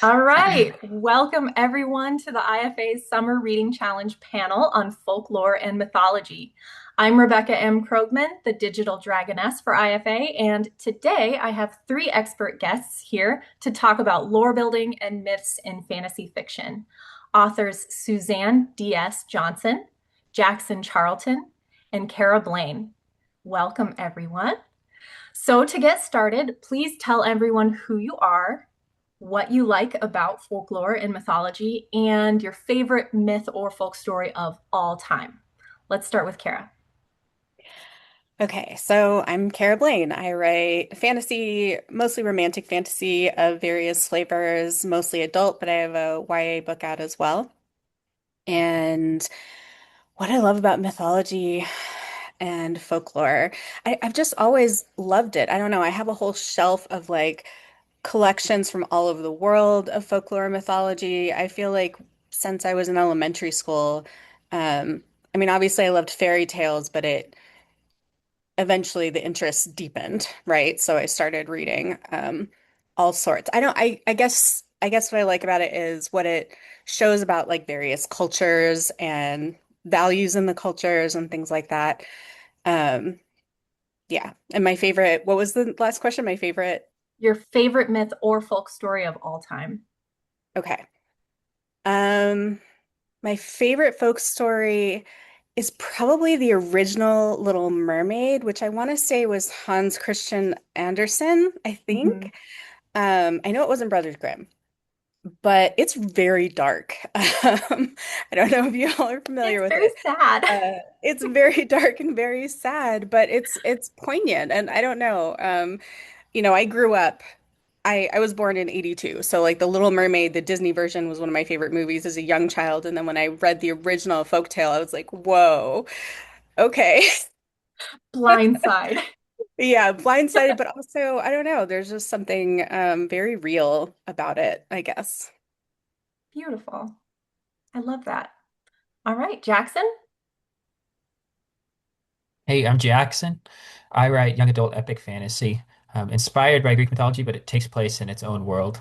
All right. Welcome everyone to the IFA's Summer Reading Challenge panel on folklore and mythology. I'm Rebecca M. Krogman, the digital dragoness for IFA, and today I have three expert guests here to talk about lore building and myths in fantasy fiction. Authors Suzanne D.S. Johnson, Jaxon Charlton, and Cara Blaine. Welcome everyone. So to get started, please tell everyone who you are, what you like about folklore and mythology, and your favorite myth or folk story of all time. Let's start with Cara. Okay, so I'm Cara Blaine. I write fantasy, mostly romantic fantasy of various flavors, mostly adult, but I have a YA book out as well. And what I love about mythology and folklore, I've just always loved it. I don't know, I have a whole shelf of like collections from all over the world of folklore and mythology. I feel like since I was in elementary school, obviously I loved fairy tales, but it eventually the interest deepened, right? So I started reading all sorts. I guess what I like about it is what it shows about like various cultures and values in the cultures and things like that. Um, yeah. And my favorite, what was the last question? My favorite. Your favorite myth or folk story of all time. Okay. Um, my favorite folk story is probably the original Little Mermaid, which I want to say was Hans Christian Andersen, I Mhm. think. I know it wasn't Brothers Grimm, but it's very dark. I don't know if you all are familiar It's with very it. sad. It's very dark and very sad, but it's poignant, and I don't know. I grew up. I was born in 82, so like The Little Mermaid, the Disney version was one of my favorite movies as a young child, and then when I read the original folktale, I was like, whoa, okay. Blindside. Yeah, blindsided, but also, I don't know, there's just something very real about it, I guess. Beautiful. I love that. All right, Jackson. Hey, I'm Jackson. I write young adult epic fantasy, inspired by Greek mythology, but it takes place in its own world.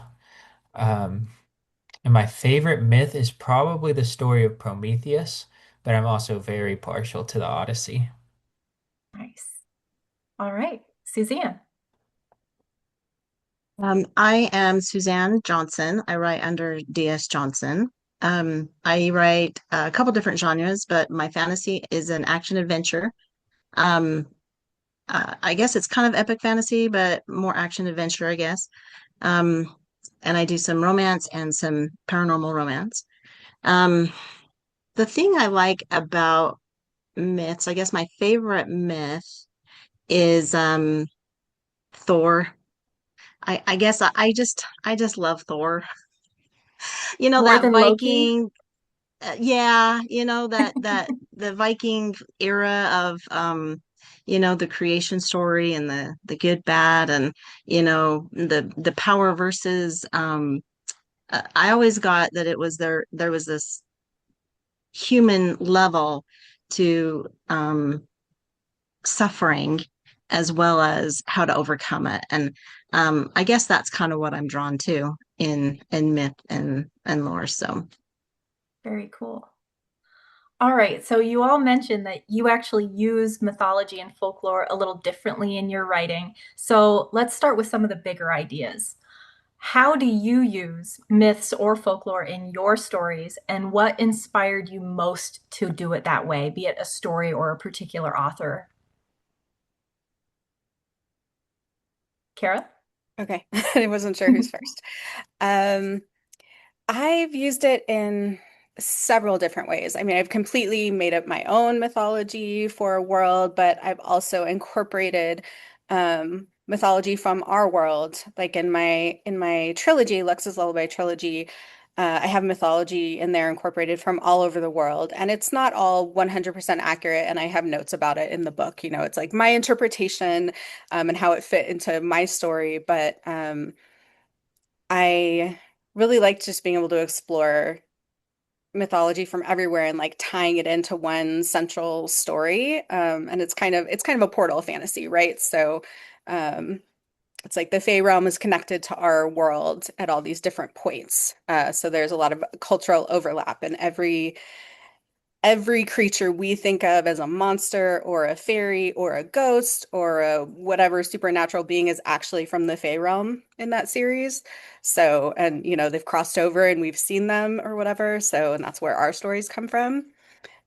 Um, and my favorite myth is probably the story of Prometheus, but I'm also very partial to the Odyssey. Nice. All right, Suzanne. I am Suzanne Johnson. I write under DS Johnson. I write a couple different genres, but my fantasy is an action adventure. Um, I guess it's kind of epic fantasy, but more action adventure, I guess. Um, and I do some romance and some paranormal romance. Um, the thing I like about myths, I guess my favorite myth is Thor. I guess I just love Thor. You know More that than Loki. Viking, yeah, that the Viking era of the creation story and the good bad and the power versus I always got that it was there was this human level to suffering as well as how to overcome it. And I guess that's kind of what I'm drawn to in myth and lore. So Very cool. All right, so you all mentioned that you actually use mythology and folklore a little differently in your writing. So let's start with some of the bigger ideas. How do you use myths or folklore in your stories, and what inspired you most to do it that way, be it a story or a particular author? Kara? Okay. I wasn't sure who's first. Um, I've used it in several different ways. I mean, I've completely made up my own mythology for a world, but I've also incorporated mythology from our world. Like in my trilogy, Lux's Lullaby trilogy, I have mythology in there incorporated from all over the world, and it's not all 100% accurate. And I have notes about it in the book. It's like my interpretation and how it fit into my story, but I really like just being able to explore mythology from everywhere and like tying it into one central story. And it's kind of a portal fantasy, right? So It's like the Fey realm is connected to our world at all these different points. So there's a lot of cultural overlap, and every creature we think of as a monster or a fairy or a ghost or a whatever supernatural being is actually from the Fey realm in that series. So, and they've crossed over and we've seen them or whatever. So, and that's where our stories come from.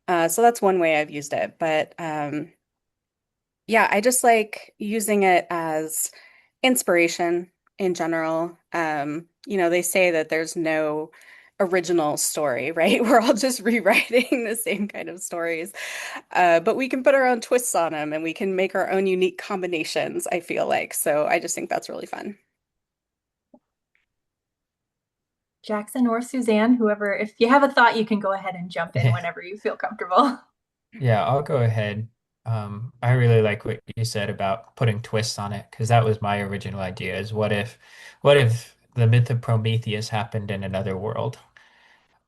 So that's one way I've used it. But yeah, I just like using it as inspiration in general. They say that there's no original story, right? We're all just rewriting the same kind of stories. But we can put our own twists on them and we can make our own unique combinations, I feel like. So I just think that's really fun. Jackson or Suzanne, whoever, if you have a thought, you can go ahead and jump in Yeah. whenever you feel comfortable. Yeah, I'll go ahead. I really like what you said about putting twists on it because that was my original idea is what if the myth of Prometheus happened in another world?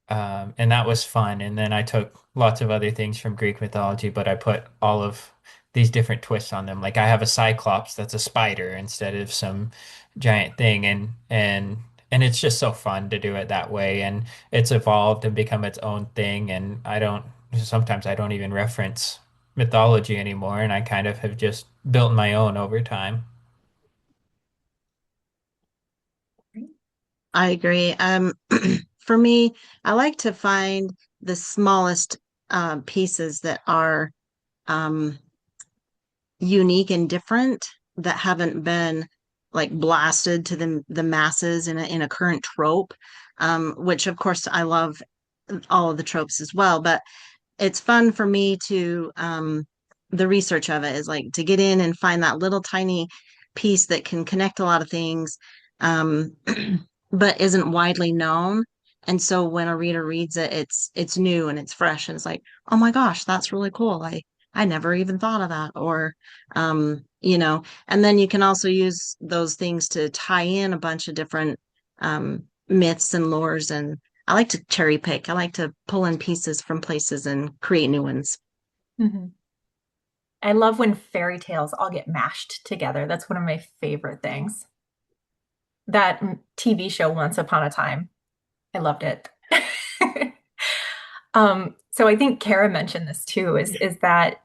And that was fun. And then I took lots of other things from Greek mythology, but I put all of these different twists on them. Like I have a cyclops that's a spider instead of some giant thing, and it's just so fun to do it that way. And it's evolved and become its own thing. And sometimes I don't even reference mythology anymore, and I kind of have just built my own over time. I agree. For me, I like to find the smallest pieces that are um, unique and different that haven't been like blasted to the masses in a current trope. Which of course I love all of the tropes as well, but it's fun for me to the research of it is like to get in and find that little tiny piece that can connect a lot of things, um, but isn't widely known. And so when a reader reads it, it's new and it's fresh and it's like, oh my gosh, that's really cool. I never even thought of that. Or and then you can also use those things to tie in a bunch of different myths and lores, and I like to cherry pick. I like to pull in pieces from places and create new ones. Mhm. I love when fairy tales all get mashed together. That's one of my favorite things. That TV show Once Upon a Time, I loved it. So I think Kara mentioned this too, is that,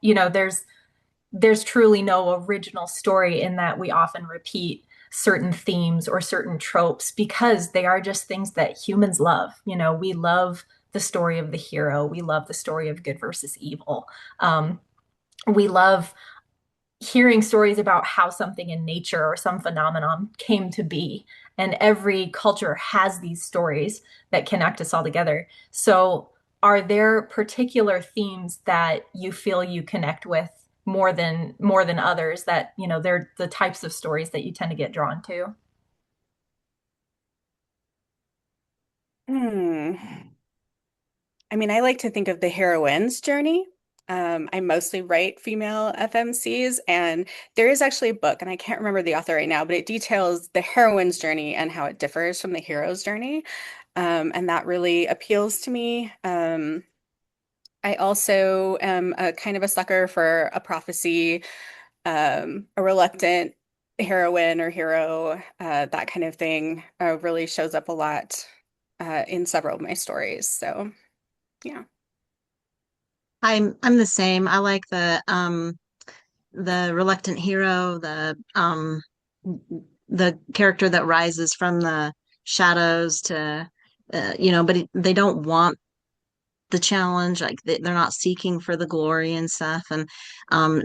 there's truly no original story in that we often repeat certain themes or certain tropes because they are just things that humans love. We love the story of the hero. We love the story of good versus evil. We love hearing stories about how something in nature or some phenomenon came to be. And every culture has these stories that connect us all together. So, are there particular themes that you feel you connect with more than others that, they're the types of stories that you tend to get drawn to? Hmm. I mean, I like to think of the heroine's journey. I mostly write female FMCs, and there is actually a book, and I can't remember the author right now, but it details the heroine's journey and how it differs from the hero's journey. And that really appeals to me. I also am a kind of a sucker for a prophecy, a reluctant heroine or hero, that kind of thing really shows up a lot in several of my stories. So, yeah. I'm the same. I like the reluctant hero, the character that rises from the shadows to but they don't want the challenge, like they're not seeking for the glory and stuff. And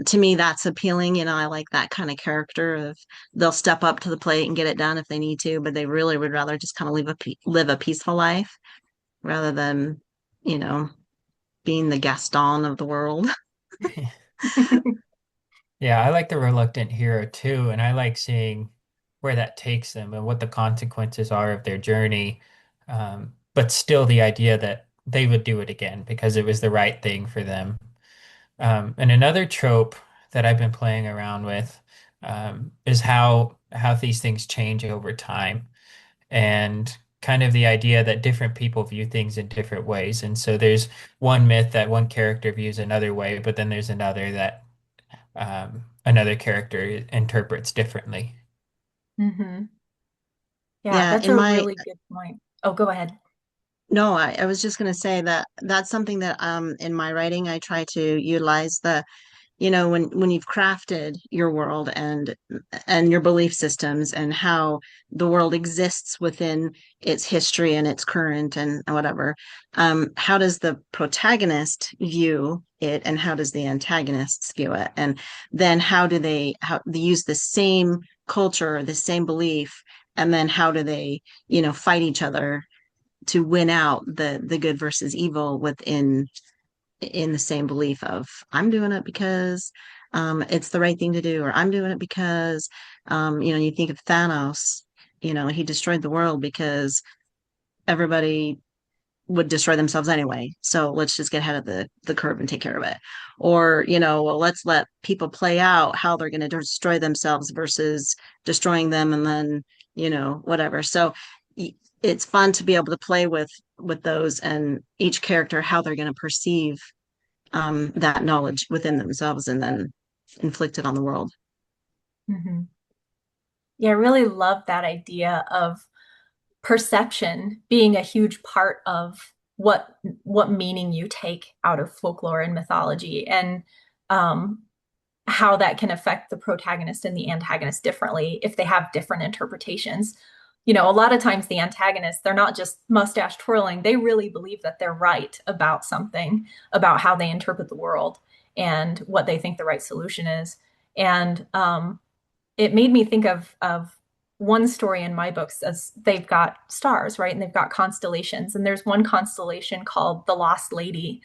to me that's appealing. I like that kind of character of they'll step up to the plate and get it done if they need to, but they really would rather just kind of live a peaceful life rather than you know being the Gaston of the world. Yeah, I like the reluctant hero too, and I like seeing where that takes them and what the consequences are of their journey. But still, the idea that they would do it again because it was the right thing for them. And another trope that I've been playing around with is how these things change over time, and kind of the idea that different people view things in different ways. And so there's one myth that one character views another way, but then there's another that another character interprets differently. Hmm. Yeah, Yeah, that's in a my really good point. Oh, go ahead. no, I was just going to say that that's something that in my writing I try to utilize the when you've crafted your world and your belief systems and how the world exists within its history and its current and whatever, how does the protagonist view it and how does the antagonists view it, and then how they use the same culture, the same belief, and then how do they fight each other to win out the good versus evil within in the same belief of I'm doing it because it's the right thing to do, or I'm doing it because you think of Thanos, he destroyed the world because everybody would destroy themselves anyway. So let's just get ahead of the curve and take care of it. Or, well, let's let people play out how they're going to destroy themselves versus destroying them and then, whatever. So it's fun to be able to play with those and each character how they're going to perceive that knowledge within themselves and then inflict it on the world. Hmm. Yeah, I really love that idea of perception being a huge part of what meaning you take out of folklore and mythology, and um, how that can affect the protagonist and the antagonist differently if they have different interpretations. A lot of times the antagonists, they're not just mustache twirling, they really believe that they're right about something, about how they interpret the world and what they think the right solution is. And it made me think of one story in my books, as they've got stars, right? And they've got constellations. And there's one constellation called the Lost Lady,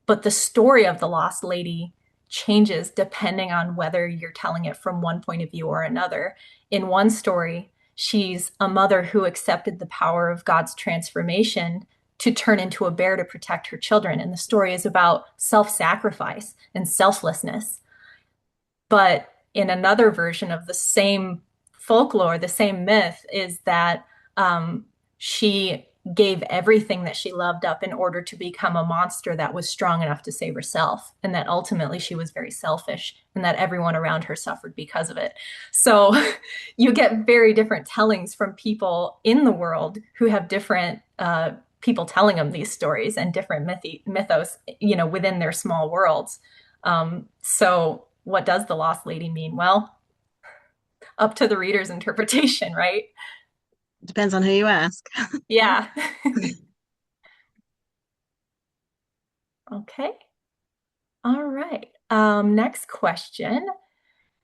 but the story of the Lost Lady changes depending on whether you're telling it from one point of view or another. In one story, she's a mother who accepted the power of God's transformation to turn into a bear to protect her children. And the story is about self sacrifice and selflessness. But in another version of the same folklore, the same myth is that she gave everything that she loved up in order to become a monster that was strong enough to save herself. And that ultimately she was very selfish and that everyone around her suffered because of it. So you get very different tellings from people in the world who have different people telling them these stories and different mythos, within their small worlds. So what does the Lost Lady mean? Well, up to the reader's interpretation, right? Depends on who you ask. Yeah. Okay. All right. Next question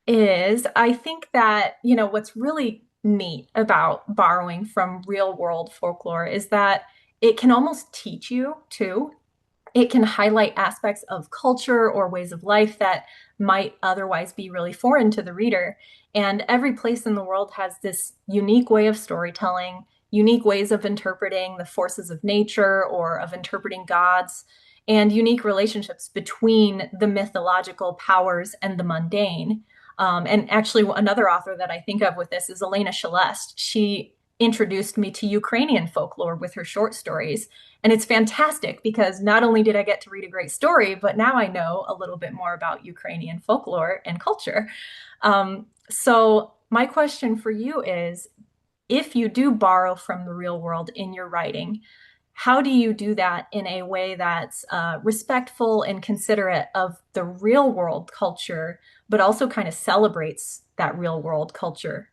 is, I think that, what's really neat about borrowing from real world folklore is that it can almost teach you too. It can highlight aspects of culture or ways of life that might otherwise be really foreign to the reader. And every place in the world has this unique way of storytelling, unique ways of interpreting the forces of nature or of interpreting gods, and unique relationships between the mythological powers and the mundane. And actually, another author that I think of with this is Elena Shalest. She introduced me to Ukrainian folklore with her short stories. And it's fantastic because not only did I get to read a great story, but now I know a little bit more about Ukrainian folklore and culture. So, my question for you is, if you do borrow from the real world in your writing, how do you do that in a way that's respectful and considerate of the real world culture, but also kind of celebrates that real world culture?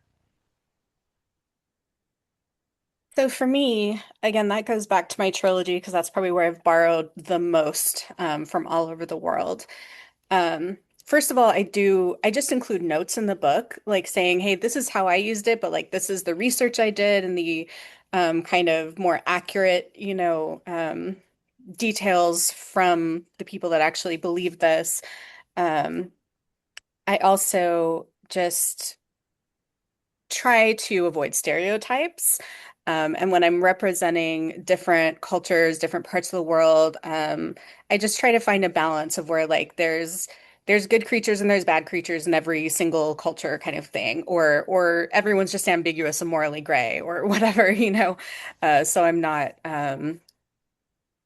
So for me, again, that goes back to my trilogy because that's probably where I've borrowed the most from all over the world. First of all, I just include notes in the book, like saying, hey, this is how I used it, but like this is the research I did and the kind of more accurate, details from the people that actually believe this. Um, I also just try to avoid stereotypes. And when I'm representing different cultures, different parts of the world, I just try to find a balance of where like there's good creatures and there's bad creatures in every single culture kind of thing, or everyone's just ambiguous and morally gray or whatever, so I'm not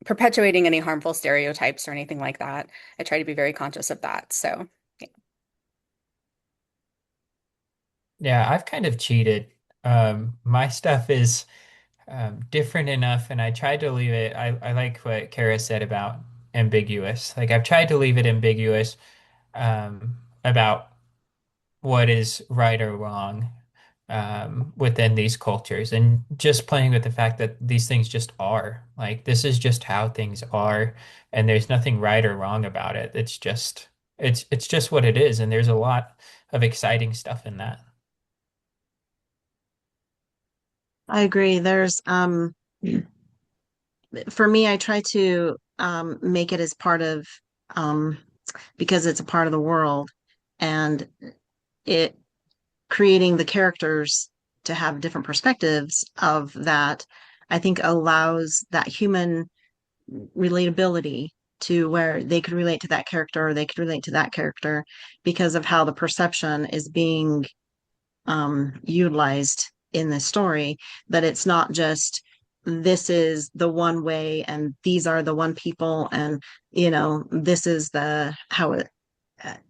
perpetuating any harmful stereotypes or anything like that. I try to be very conscious of that. So. Yeah, I've kind of cheated. My stuff is different enough, and I tried to leave it. I like what Kara said about ambiguous. Like I've tried to leave it ambiguous about what is right or wrong within these cultures, and just playing with the fact that these things just are. Like this is just how things are, and there's nothing right or wrong about it. It's just what it is, and there's a lot of exciting stuff in that. I agree. There's for me, I try to make it as part of um because it's a part of the world and it creating the characters to have different perspectives of that, I think allows that human relatability to where they could relate to that character or they could relate to that character because of how the perception is being utilized in the story, that it's not just this is the one way and these are the one people and this is the how it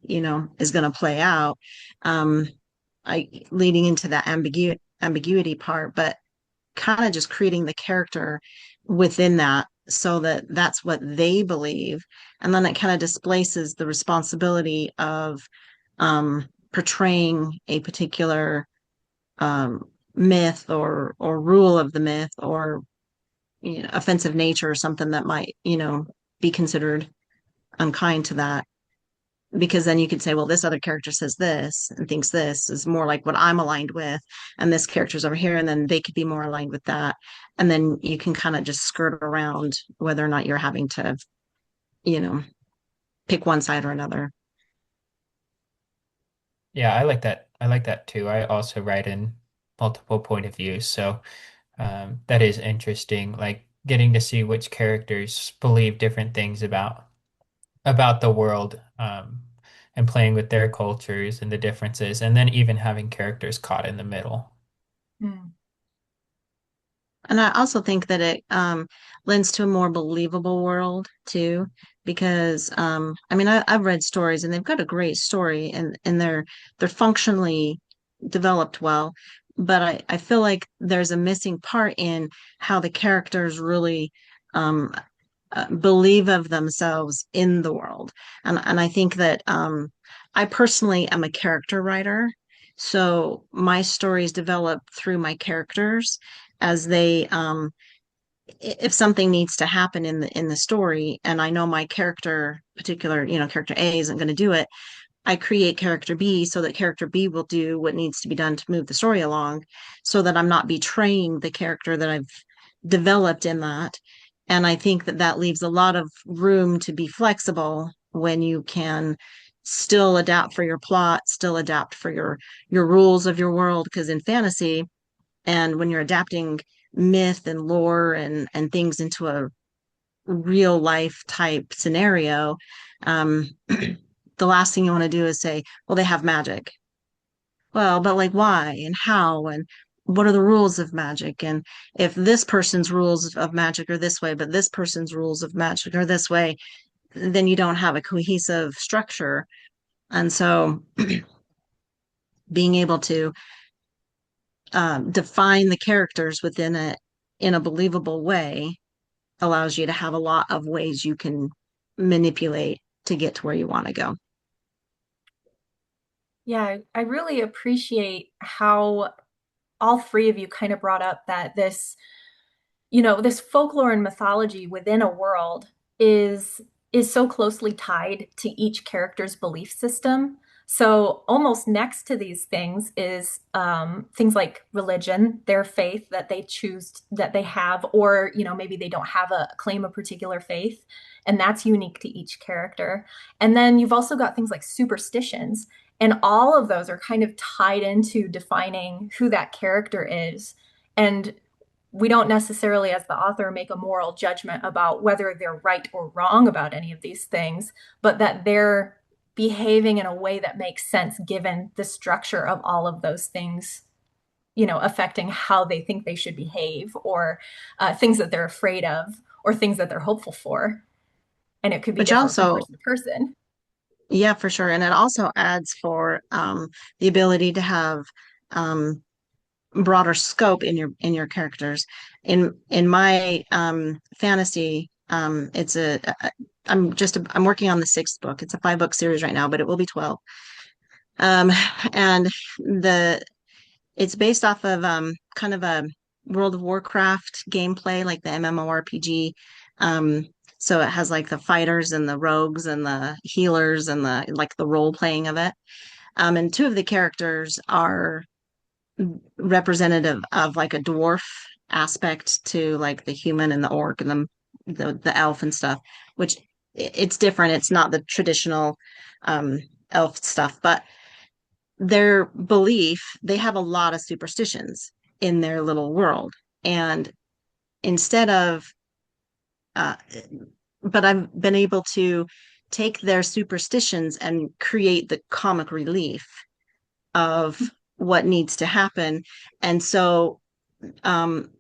is going to play out. um I leading into that ambiguity part, but kind of just creating the character within that so that that's what they believe, and then it kind of displaces the responsibility of portraying a particular um, myth or rule of the myth or offensive nature or something that might be considered unkind to that, because then you could say, well, this other character says this and thinks this is more like what I'm aligned with, and this character's over here, and then they could be more aligned with that. And then you can kind of just skirt around whether or not you're having to, you know, pick one side or another. Yeah, I like that. I like that too. I also write in multiple point of views, so that is interesting. Like getting to see which characters believe different things about the world, and playing with their cultures and the differences, and then even having characters caught in the middle. Mm. And I also think that it lends to a more believable world too, because I mean I've read stories and they've got a great story and they're functionally developed well, but I feel like there's a missing part in how the characters really um, believe of themselves in the world. And I think that I personally am a character writer. So my stories develop through my characters as they if something needs to happen in the story and I know my character particular, character A isn't going to do it, I create character B so that character B will do what needs to be done to move the story along so that I'm not betraying the character that I've developed in that. And I think that that leaves a lot of room to be flexible when you can still adapt for your plot, still adapt for your rules of your world. Because in fantasy, and when you're adapting myth and lore and things into a real life type scenario, the last thing you want to do is say, well, they have magic. Well, but like why and how and what are the rules of magic? And if this person's rules of magic are this way, but this person's rules of magic are this way, then you don't have a cohesive structure. And so being able to define the characters within it in a believable way allows you to have a lot of ways you can manipulate to get to where you want to go. Yeah, I really appreciate how all three of you kind of brought up that this folklore and mythology within a world is is so closely tied to each character's belief system. So almost next to these things is things like religion, their faith that they choose that they have, or maybe they don't have a claim a particular faith, and that's unique to each character. And then you've also got things like superstitions, and all of those are kind of tied into defining who that character is. And we don't necessarily, as the author, make a moral judgment about whether they're right or wrong about any of these things, but that they're behaving in a way that makes sense given the structure of all of those things, affecting how they think they should behave, or things that they're afraid of, or things that they're hopeful for. And it could be Which different from also, person to person. yeah, for sure. And it also adds for the ability to have um, broader scope in your characters. In my fantasy, I'm working on the sixth book. It's a 5 book series right now, but it will be 12. Um, and the it's based off of kind of a World of Warcraft gameplay, like the MMORPG. Um, so it has like the fighters and the rogues and the healers and the like the role playing of it. And two of the characters are representative of like a dwarf aspect to like the human and the orc and the elf and stuff, which it's different. It's not the traditional um, elf stuff, but their belief, they have a lot of superstitions in their little world. And instead of, uh, but I've been able to take their superstitions and create the comic relief of what needs to happen. And so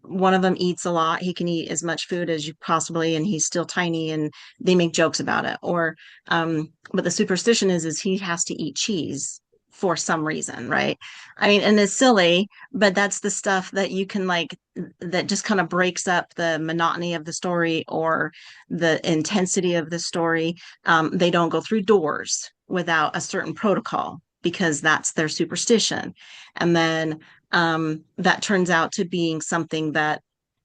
one of them eats a lot. He can eat as much food as you possibly, and he's still tiny, and they make jokes about it. Or, but the superstition is he has to eat cheese for some reason, right? I mean, and it's silly, but that's the stuff that you can like that just kind of breaks up the monotony of the story or the intensity of the story. They don't go through doors without a certain protocol because that's their superstition. And then that turns out to being something that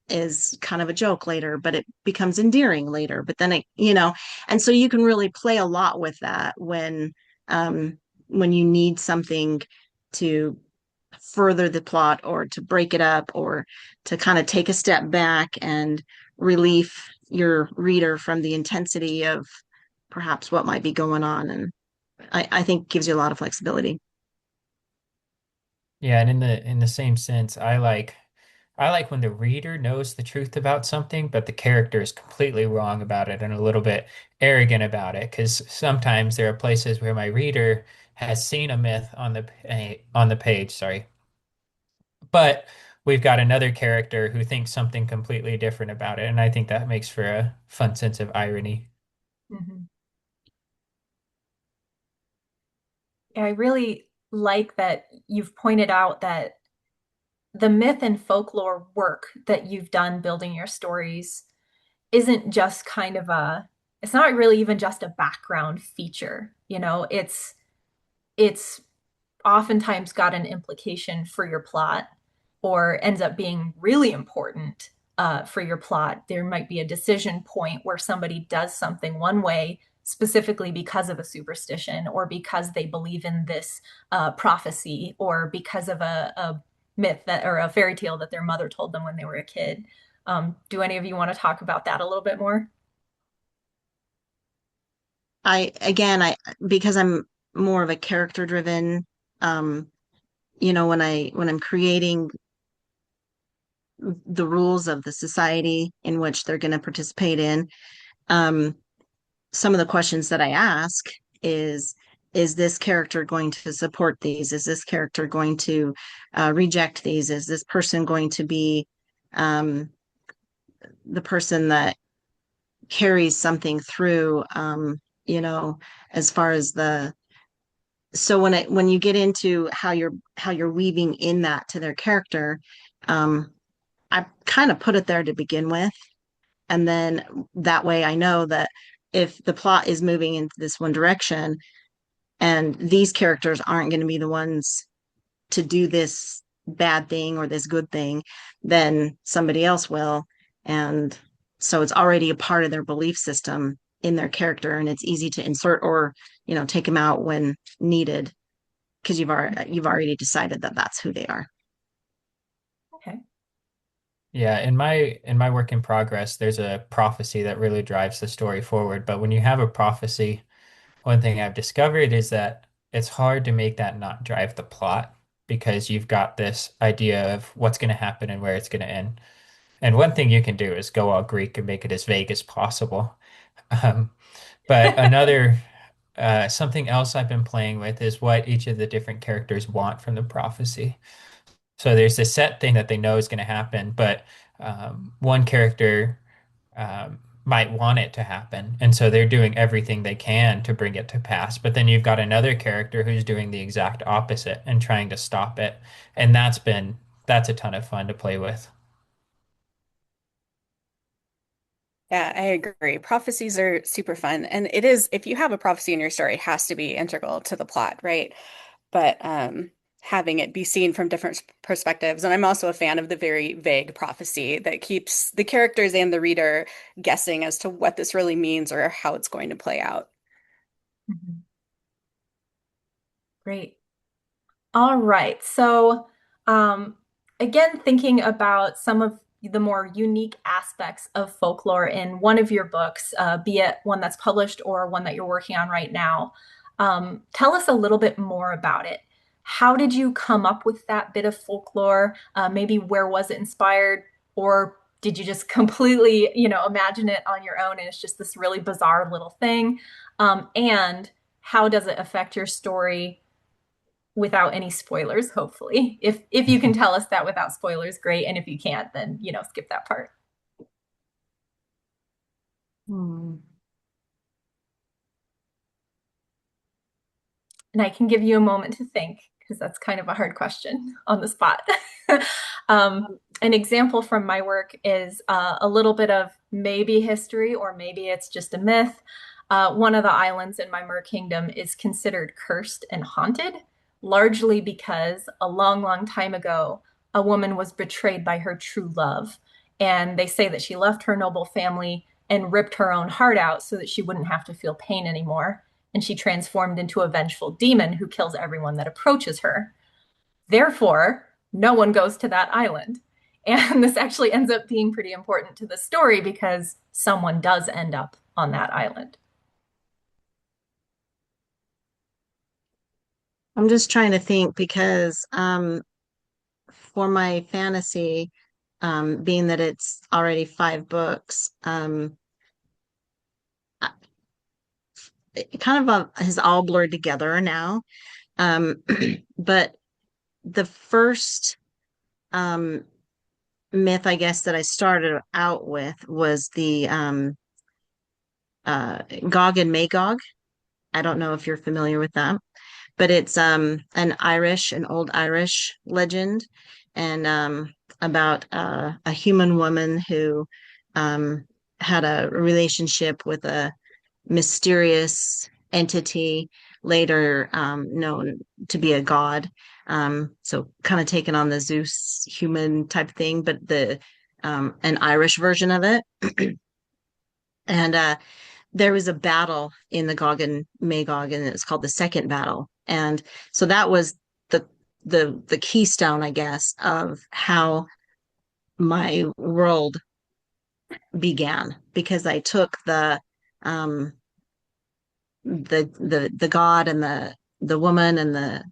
is kind of a joke later, but it becomes endearing later. But then and so you can really play a lot with that um, when you need something to further the plot or to break it up or to kind of take a step back and relieve your reader from the intensity of perhaps what might be going on. And I think gives you a lot of flexibility. Yeah, and in the same sense, I like when the reader knows the truth about something, but the character is completely wrong about it and a little bit arrogant about it. Because sometimes there are places where my reader has seen a myth on the page, sorry, but we've got another character who thinks something completely different about it, and I think that makes for a fun sense of irony. Mhm. I really like that you've pointed out that the myth and folklore work that you've done building your stories isn't just kind of it's not really even just a background feature, it's oftentimes got an implication for your plot or ends up being really important for your plot. There might be a decision point where somebody does something one way specifically because of a superstition or because they believe in this prophecy or because of a myth that or a fairy tale that their mother told them when they were a kid. Do any of you want to talk about that a little bit more? I because I'm more of a character driven, um, when I'm creating the rules of the society in which they're going to participate in, um, some of the questions that I ask is is this character going to support these? Is this character going to reject these? Is this person going to be um, the person that carries something through? You know, as far as the so when you get into how you're weaving in that to their character, um, I kind of put it there to begin with, and then that way I know that if the plot is moving into this one direction and these characters aren't going to be the ones to do this bad thing or this good thing, then somebody else will. And so it's already a part of their belief system in their character, and it's easy to insert or, take them out when needed because you've already decided that that's who they are. Okay. Yeah, in my work in progress, there's a prophecy that really drives the story forward. But when you have a prophecy, one thing I've discovered is that it's hard to make that not drive the plot because you've got this idea of what's going to happen and where it's going to end. And one thing you can do is go all Greek and make it as vague as possible. Um, but another something else I've been playing with is what each of the different characters want from the prophecy. So there's this set thing that they know is going to happen, but one character might want it to happen. And so they're doing everything they can to bring it to pass. But then you've got another character who's doing the exact opposite and trying to stop it. And that's a ton of fun to play with. Yeah, I agree. Prophecies are super fun. And it is, if you have a prophecy in your story, it has to be integral to the plot, right? But having it be seen from different perspectives. And I'm also a fan of the very vague prophecy that keeps the characters and the reader guessing as to what this really means or how it's going to play out. Mhm. Great. All right. So, um, again, thinking about some of the more unique aspects of folklore in one of your books, be it one that's published or one that you're working on right now, tell us a little bit more about it. How did you come up with that bit of folklore? Maybe where was it inspired, or did you just completely, imagine it on your own and it's just this really bizarre little thing? And how does it affect your story? Without any spoilers, hopefully. If you can tell us that without spoilers, great. And if you can't, then skip that part. Hmm. And I can give you a moment to think because that's kind of a hard question on the spot. An example from my work is a little bit of maybe history or maybe it's just a myth. One of the islands in my Mer Kingdom is considered cursed and haunted, largely because a long, long time ago, a woman was betrayed by her true love. And they say that she left her noble family and ripped her own heart out so that she wouldn't have to feel pain anymore, and she transformed into a vengeful demon who kills everyone that approaches her. Therefore, no one goes to that island. And this actually ends up being pretty important to the story because someone does end up on that island. I'm just trying to think because for my fantasy, being that it's already 5 books, it kind of has all blurred together now. Um, but the first um, myth, I guess, that I started out with was the Gog and Magog. I don't know if you're familiar with that, but it's an old Irish legend, and about a human woman who um, had a relationship with a mysterious entity later known to be a god. So kind of taken on the Zeus human type thing, but the an Irish version of it. And there was a battle in the Gog and Magog, and it's called the Second Battle. And so that was the the keystone, I guess, of how my world began because I took um the god and the woman and the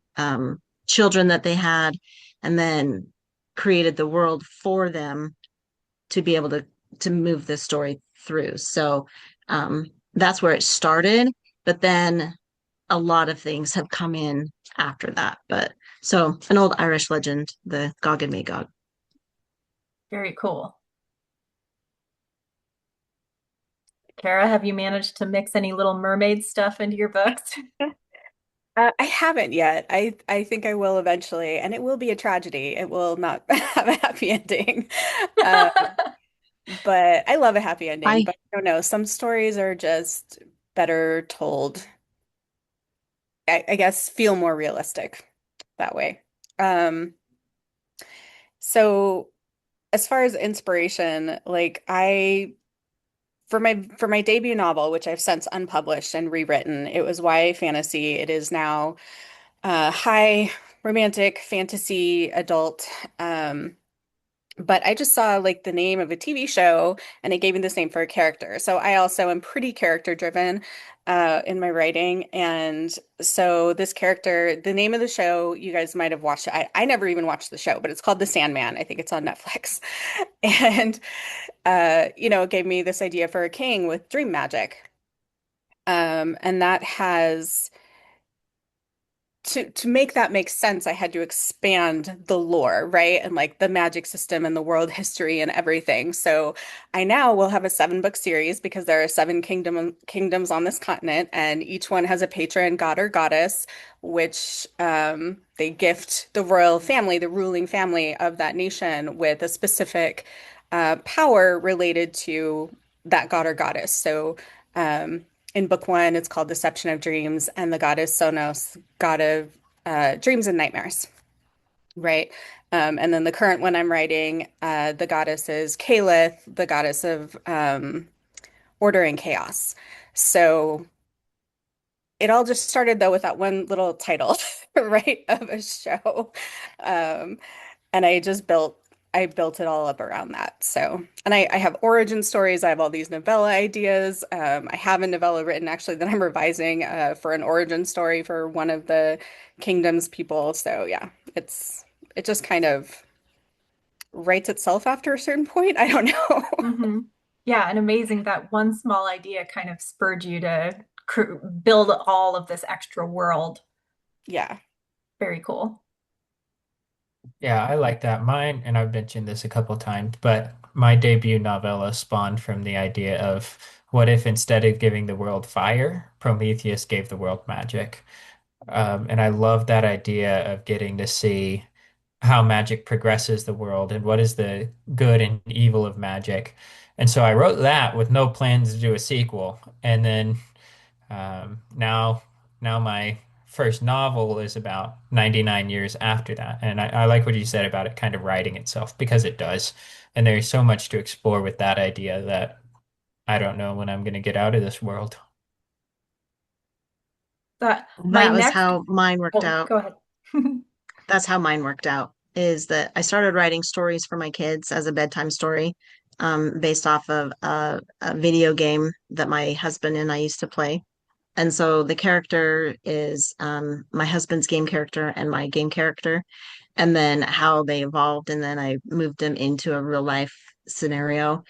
children that they had, and then created the world for them to be able to move the story through. So that's where it started, but then a lot of things have come in after that. But so an old Irish legend, the Gog and Magog. Very cool. Kara, have you managed to mix any Little Mermaid stuff into your books? I haven't yet. I think I will eventually, and it will be a tragedy. It will not have a happy ending. Uh, but I love a happy ending. I But I don't know. Some stories are just better told. I guess feel more realistic that way. Um, so as far as inspiration, like I for my debut novel, which I've since unpublished and rewritten, it was YA fantasy. It is now high romantic fantasy adult. Um, but I just saw like the name of a TV show and it gave me this name for a character. So I also am pretty character driven in my writing. And so this character, the name of the show, you guys might have watched it. I never even watched the show, but it's called The Sandman. I think it's on Netflix. And it gave me this idea for a king with dream magic. And that has to make that make sense, I had to expand the lore, right? And like the magic system and the world history and everything. So I now will have a 7 book series because there are kingdoms on this continent, and each one has a patron god or goddess, which they gift the royal family, the ruling family of that nation, with a specific power related to that god or goddess. So in book 1, it's called Deception of Dreams, and the god is Sonos, god of dreams and nightmares, right? And then the current one I'm writing, the goddess is Caliph, the goddess of order and chaos. So it all just started though with that one little title, right, of a show. Um, and I built it all up around that. So, and I have origin stories. I have all these novella ideas. I have a novella written actually that I'm revising for an origin story for one of the kingdom's people. So yeah, it just kind of writes itself after a certain point. I don't know. Hmm. Yeah, and amazing that one small idea kind of spurred you to build all of this extra world. Yeah. Very cool. Yeah, I like that. Mine, and I've mentioned this a couple times, but my debut novella spawned from the idea of what if instead of giving the world fire, Prometheus gave the world magic. And I love that idea of getting to see how magic progresses the world and what is the good and evil of magic. And so I wrote that with no plans to do a sequel. And then now my first novel is about 99 years after that. And I like what you said about it kind of writing itself because it does. And there's so much to explore with that idea that I don't know when I'm going to get out of this world. That my That was next, how mine worked oh, out. go ahead. That's how mine worked out, is that I started writing stories for my kids as a bedtime story, based off of a video game that my husband and I used to play. And so the character is my husband's game character and my game character, and then how they evolved. And then I moved them into a real life scenario.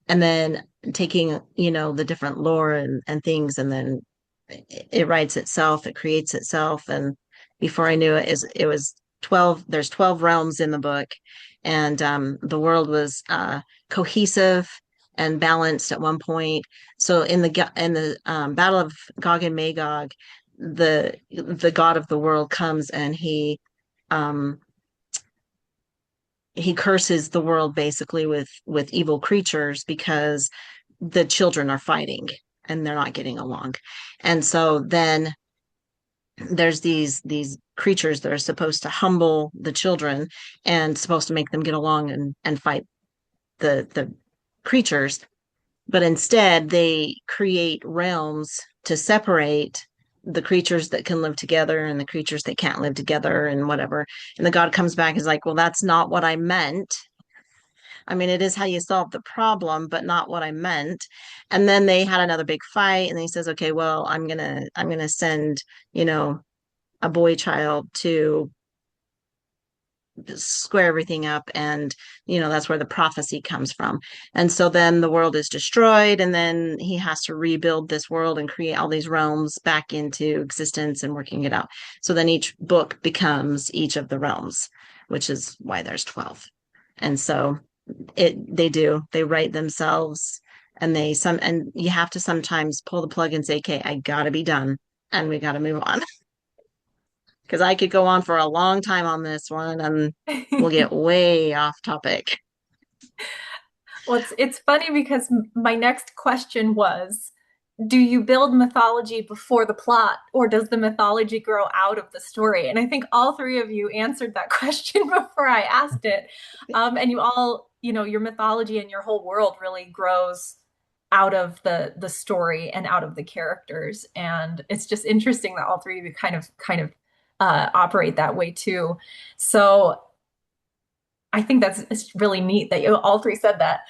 And then taking, the different lore and things, and then it writes itself, it creates itself. And before I knew it, it was 12, there's 12 realms in the book. And the world was cohesive and balanced at one point. So in the Battle of Gog and Magog, the god of the world comes and um, he curses the world basically with evil creatures because the children are fighting and they're not getting along. And so then there's these creatures that are supposed to humble the children and supposed to make them get along and fight the creatures, but instead they create realms to separate the creatures that can live together and the creatures that can't live together and whatever. And the god comes back and is like, well, that's not what I meant. I mean, it is how you solve the problem, but not what I meant. And then they had another big fight, and then he says, okay, well, I'm gonna send, you know, a boy child to square everything up. And that's where the prophecy comes from. And so then the world is destroyed, and then he has to rebuild this world and create all these realms back into existence and working it out. So then each book becomes each of the realms, which is why there's 12. And so they write themselves, and you have to sometimes pull the plug and say, okay, I gotta be done and we gotta move on. Because I could go on for a long time on this one and we'll get way off topic. Well, it's funny because my next question was, do you build mythology before the plot, or does the mythology grow out of the story? And I think all three of you answered that question before I asked it. And you all, your mythology and your whole world really grows out of the story and out of the characters. And it's just interesting that all three of you kind of operate that way too. So I think it's really neat that you all three said that.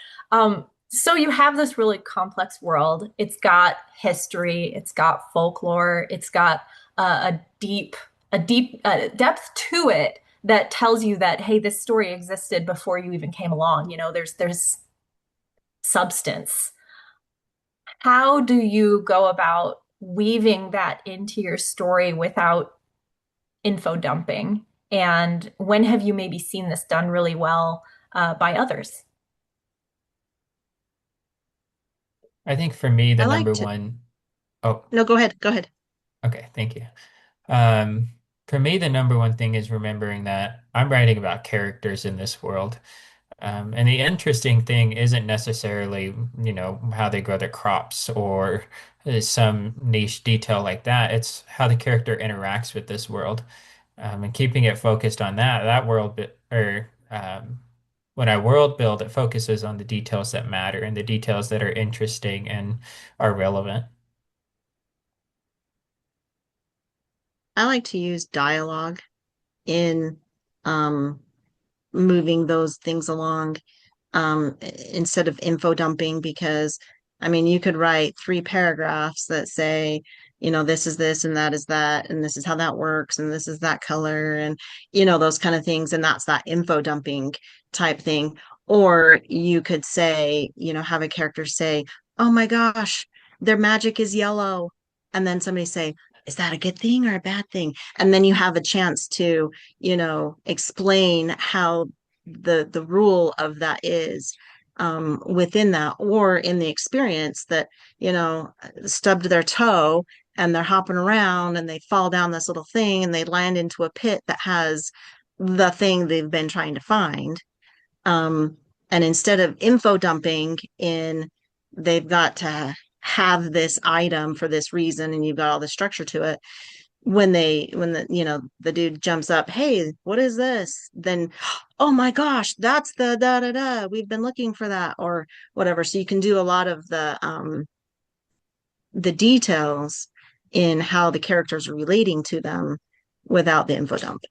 So you have this really complex world. It's got history, it's got folklore, it's got a deep depth to it that tells you that, hey, this story existed before you even came along. There's substance. How do you go about weaving that into your story without info dumping? And when have you maybe seen this done really well by others? I think for me, the I like number to, one, oh, no, go ahead, go ahead. okay, thank you. Um, for me, the number one thing is remembering that I'm writing about characters in this world. And the interesting thing isn't necessarily, how they grow their crops or some niche detail like that. It's how the character interacts with this world. And keeping it focused on that world, when I world build, it focuses on the details that matter and the details that are interesting and are relevant. I like to use dialogue in um, moving those things along instead of info dumping because I mean you could write three paragraphs that say, this is this and that is that and this is how that works and this is that color and those kind of things and that's that info dumping type thing. Or you could say, have a character say, "Oh my gosh, their magic is yellow." And then somebody say, "Is that a good thing or a bad thing?" And then you have a chance to, explain how the rule of that is within that or in the experience that stubbed their toe and they're hopping around and they fall down this little thing and they land into a pit that has the thing they've been trying to find um, and instead of info dumping in they've got to have this item for this reason and you've got all the structure to it when the dude jumps up, "Hey, what is this?" Then, "Oh my gosh, that's the da da da, we've been looking for that," or whatever. So you can do a lot of the details in how the characters are relating to them without the info dump.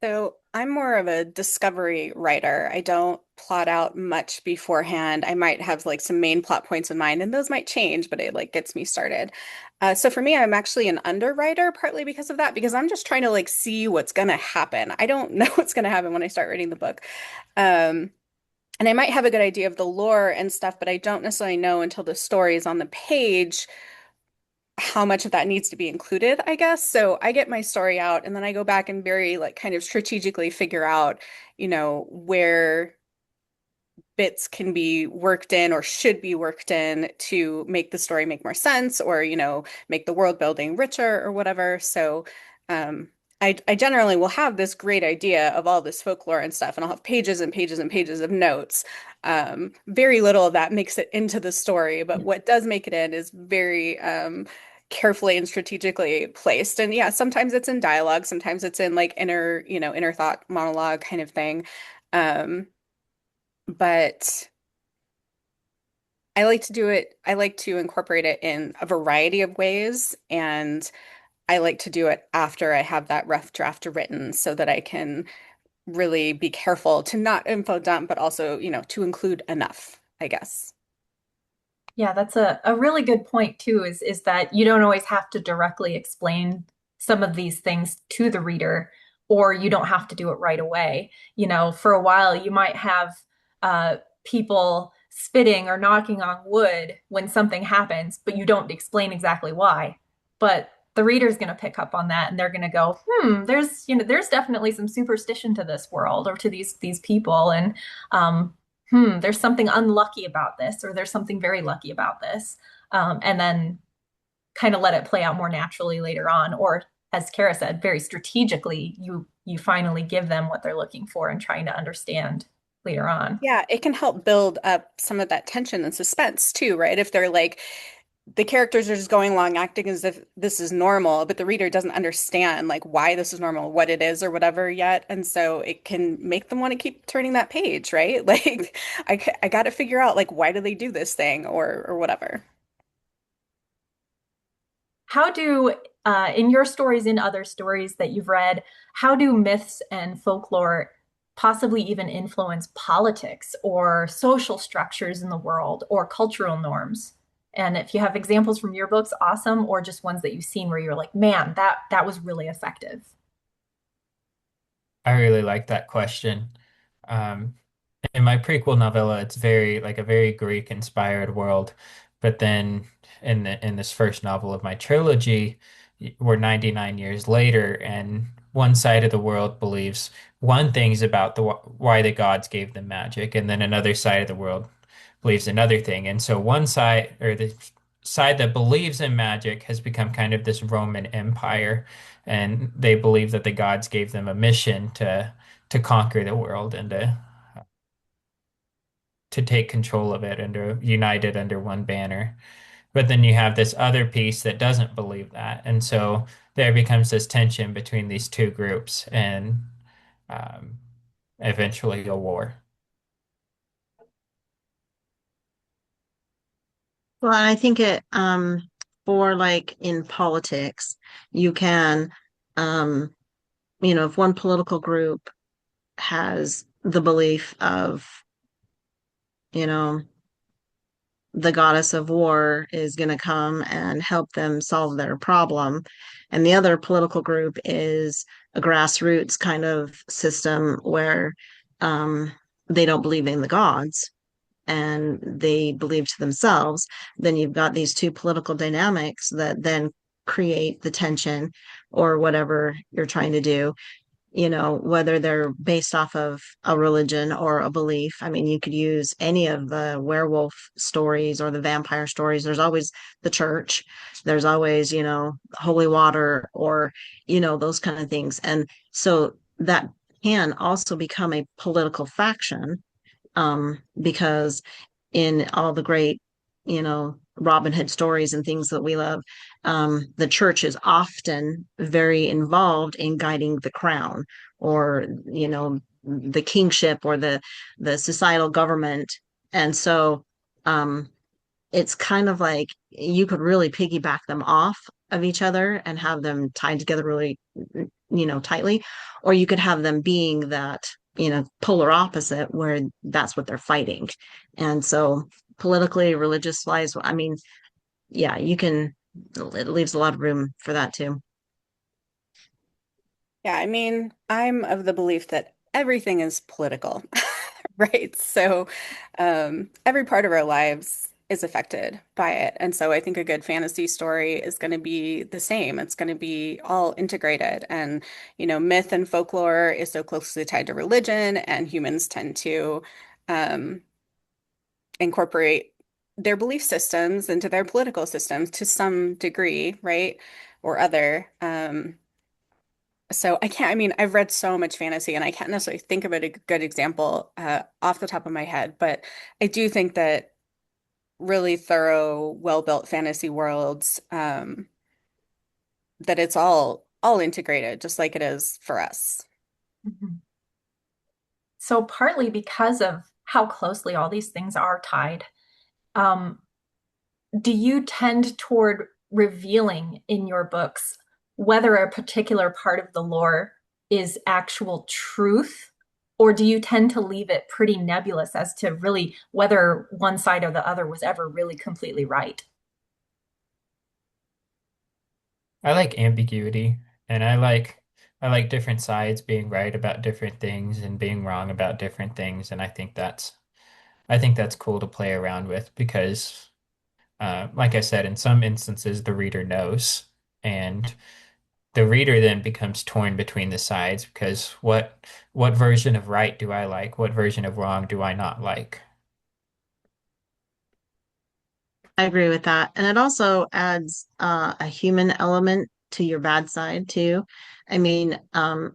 So I'm more of a discovery writer. I don't plot out much beforehand. I might have like some main plot points in mind, and those might change, but it like gets me started. So for me, I'm actually an underwriter, partly because of that, because I'm just trying to like see what's gonna happen. I don't know what's gonna happen when I start writing the book. Um, and I might have a good idea of the lore and stuff, but I don't necessarily know until the story is on the page how much of that needs to be included, I guess. So I get my story out and then I go back and very like kind of strategically figure out, where bits can be worked in or should be worked in to make the story make more sense or, make the world building richer or whatever. So um I generally will have this great idea of all this folklore and stuff, and I'll have pages and pages and pages of notes. Very little of that makes it into the story, but what does make it in is very carefully and strategically placed. And yeah, sometimes it's in dialogue, sometimes it's in like inner thought monologue kind of thing. Um, but I like to do it, I like to incorporate it in a variety of ways, and I like to do it after I have that rough draft written so that I can really be careful to not info dump, but also, to include enough, I guess. Yeah, that's a really good point too, is that you don't always have to directly explain some of these things to the reader, or you don't have to do it right away. For a while you might have uh, people spitting or knocking on wood when something happens, but you don't explain exactly why. But the reader's going to pick up on that and they're going to go, there's definitely some superstition to this world or to these people. And there's something unlucky about this, or there's something very lucky about this. And then kind of let it play out more naturally later on. Or as Kara said, very strategically, you finally give them what they're looking for and trying to understand later on. Yeah, it can help build up some of that tension and suspense too, right? If they're like, the characters are just going along acting as if this is normal, but the reader doesn't understand like why this is normal, what it is or whatever yet. And so it can make them want to keep turning that page, right? Like I got to figure out like why do they do this thing or whatever. How do, in your stories, in other stories that you've read, how do myths and folklore possibly even influence politics or social structures in the world or cultural norms? And if you have examples from your books, awesome, or just ones that you've seen where you're like, man, that was really effective. I really like that question. Um, in my prequel novella, it's very like a very Greek inspired world. But then in this first novel of my trilogy, we're 99 years later, and one side of the world believes one thing's about the why the gods gave them magic, and then another side of the world believes another thing. And so one side, or the side that believes in magic, has become kind of this Roman Empire, and they believe that the gods gave them a mission to conquer the world and to take control of it and to unite it under one banner. But then you have this other piece that doesn't believe that. And so there becomes this tension between these two groups and um, eventually a war. Well, I think it for like in politics, you can um if one political group has the belief of, you know, the goddess of war is going to come and help them solve their problem, and the other political group is a grassroots kind of system where um they don't believe in the gods and they believe to themselves, then you've got these two political dynamics that then create the tension or whatever you're trying to do, whether they're based off of a religion or a belief. I mean, you could use any of the werewolf stories or the vampire stories. There's always the church, there's always, holy water or, those kind of things. And so that can also become a political faction, because in all the great, Robin Hood stories and things that we love, the church is often very involved in guiding the crown or, the kingship or the societal government. And so um, it's kind of like you could really piggyback them off of each other and have them tied together really, tightly, or you could have them being that, polar opposite where that's what they're fighting. And so politically, religious wise, I mean, yeah, it leaves a lot of room for that too. Yeah, I mean, I'm of the belief that everything is political, right? So every part of our lives is affected by it. And so I think a good fantasy story is going to be the same. It's going to be all integrated. And, myth and folklore is so closely tied to religion, and humans tend to um, incorporate their belief systems into their political systems to some degree, right? Or other. So I can't, I mean, I've read so much fantasy and I can't necessarily think of a good example off the top of my head, but I do think that really thorough, well-built fantasy worlds, that it's all integrated, just like it is for us. Mhm. So partly because of how closely all these things are tied, um, do you tend toward revealing in your books whether a particular part of the lore is actual truth, or do you tend to leave it pretty nebulous as to really whether one side or the other was ever really completely right? I like ambiguity, and I like different sides being right about different things and being wrong about different things, and I think that's cool to play around with because like I said, in some instances the reader knows, and the reader then becomes torn between the sides because what version of right do I like? What version of wrong do I not like? I agree with that. And it also adds a human element to your bad side too. I mean,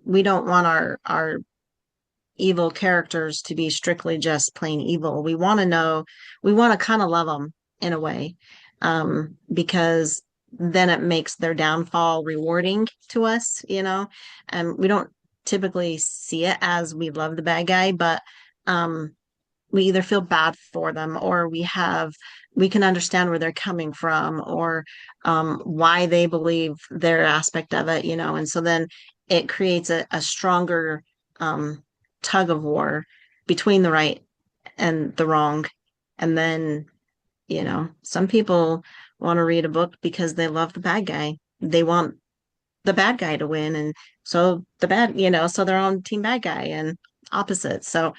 we don't want our evil characters to be strictly just plain evil. We want to kind of love them in a way, because then it makes their downfall rewarding to us, and we don't typically see it as we love the bad guy, but um, we either feel bad for them or we can understand where they're coming from or why they believe their aspect of it, and so then it creates a stronger um, tug of war between the right and the wrong. And then, some people want to read a book because they love the bad guy. They want the bad guy to win. And so so they're on team bad guy and opposite. So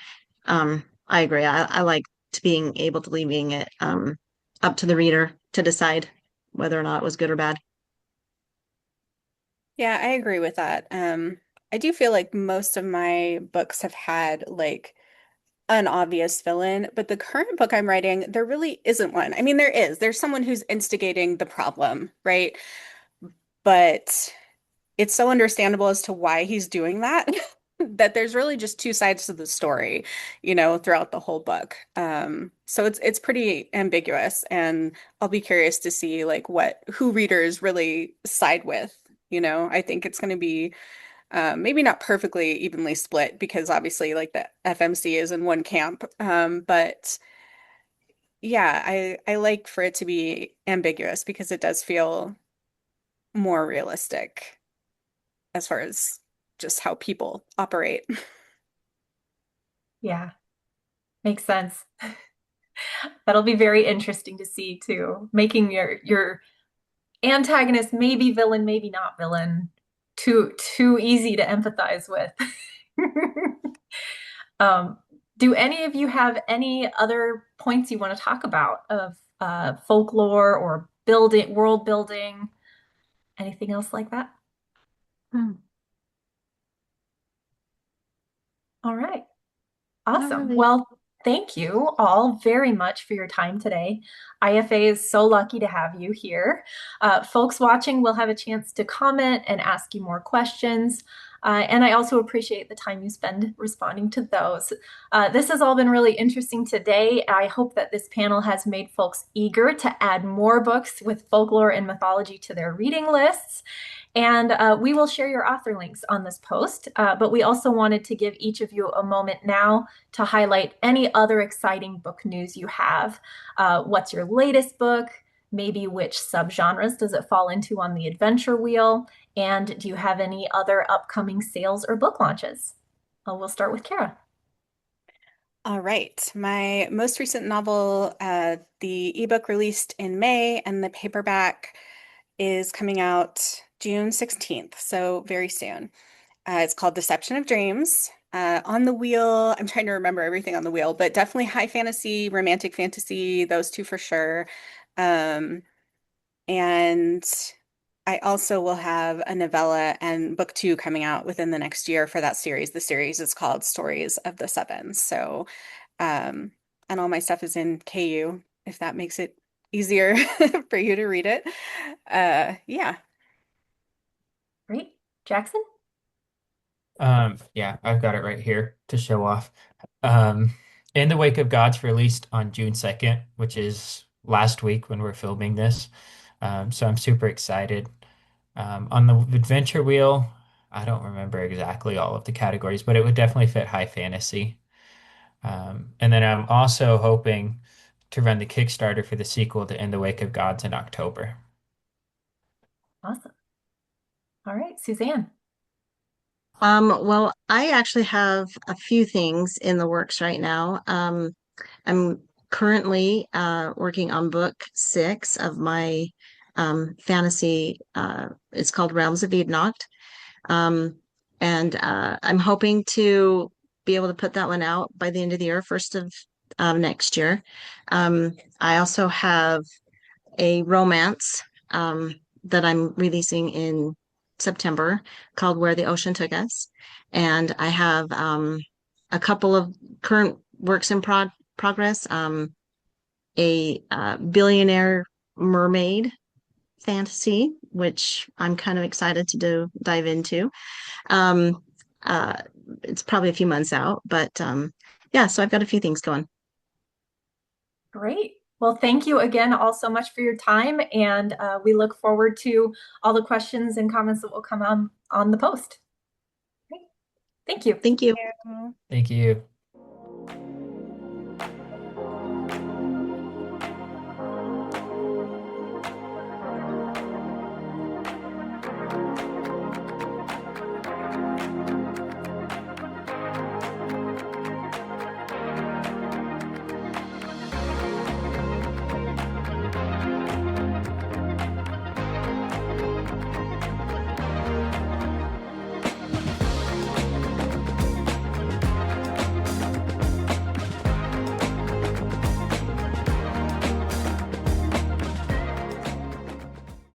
I agree. I like to being able to leaving it up to the reader to decide whether or not it was good or bad. Yeah, I agree with that. I do feel like most of my books have had like an obvious villain, but the current book I'm writing, there really isn't one. I mean, there is. There's someone who's instigating the problem, right? But it's so understandable as to why he's doing that, that there's really just two sides to the story, throughout the whole book. So it's pretty ambiguous, and I'll be curious to see like who readers really side with. I think it's going to be maybe not perfectly evenly split because obviously like the FMC is in one camp. But yeah, I like for it to be ambiguous because it does feel more realistic as far as just how people operate. Yeah, makes sense. That'll be very interesting to see too, making your antagonist maybe villain, maybe not villain, too easy to empathize with. Um, do any of you have any other points you want to talk about of folklore or building, world building, anything else like that? Hmm, All right. not Awesome. really. Well, thank you all very much for your time today. IFA is so lucky to have you here. Folks watching will have a chance to comment and ask you more questions. And I also appreciate the time you spend responding to those. This has all been really interesting today. I hope that this panel has made folks eager to add more books with folklore and mythology to their reading lists. And we will share your author links on this post. But we also wanted to give each of you a moment now to highlight any other exciting book news you have. What's your latest book? Maybe which subgenres does it fall into on the adventure wheel? And do you have any other upcoming sales or book launches? We'll start with Cara. All right. My most recent novel, the ebook released in May, and the paperback is coming out June 16th, so very soon. It's called Deception of Dreams. On the wheel, I'm trying to remember everything on the wheel, but definitely high fantasy, romantic fantasy, those two for sure. Um, and I also will have a novella and book two coming out within the next year for that series. The series is called Stories of the Seven. So, um, and all my stuff is in KU, if that makes it easier for you to read it. Yeah. Great. Jaxon? Yeah, I've got it right here to show off. Um, In the Wake of Gods released on June 2nd, which is last week when we're filming this. So I'm super excited. On the adventure wheel, I don't remember exactly all of the categories, but it would definitely fit high fantasy. And then I'm also hoping to run the Kickstarter for the sequel to In the Wake of Gods in October. Awesome. All right, Suzanne. Well, I actually have a few things in the works right now. I'm currently working on book six of my fantasy. It's called Realms of Edenocht. Um, and I'm hoping to be able to put that one out by the end of the year, first of next year. I also have a romance that I'm releasing in September called Where the Ocean Took Us. And I have a couple of current works in progress, a billionaire mermaid fantasy, which I'm kind of excited to dive into. Um, uh, it's probably a few months out, but yeah, so I've got a few things going. Great. Well, thank you again all so much for your time, and we look forward to all the questions and comments that will come on the post. Great. Thank you. Thank you. Yeah. Thank you.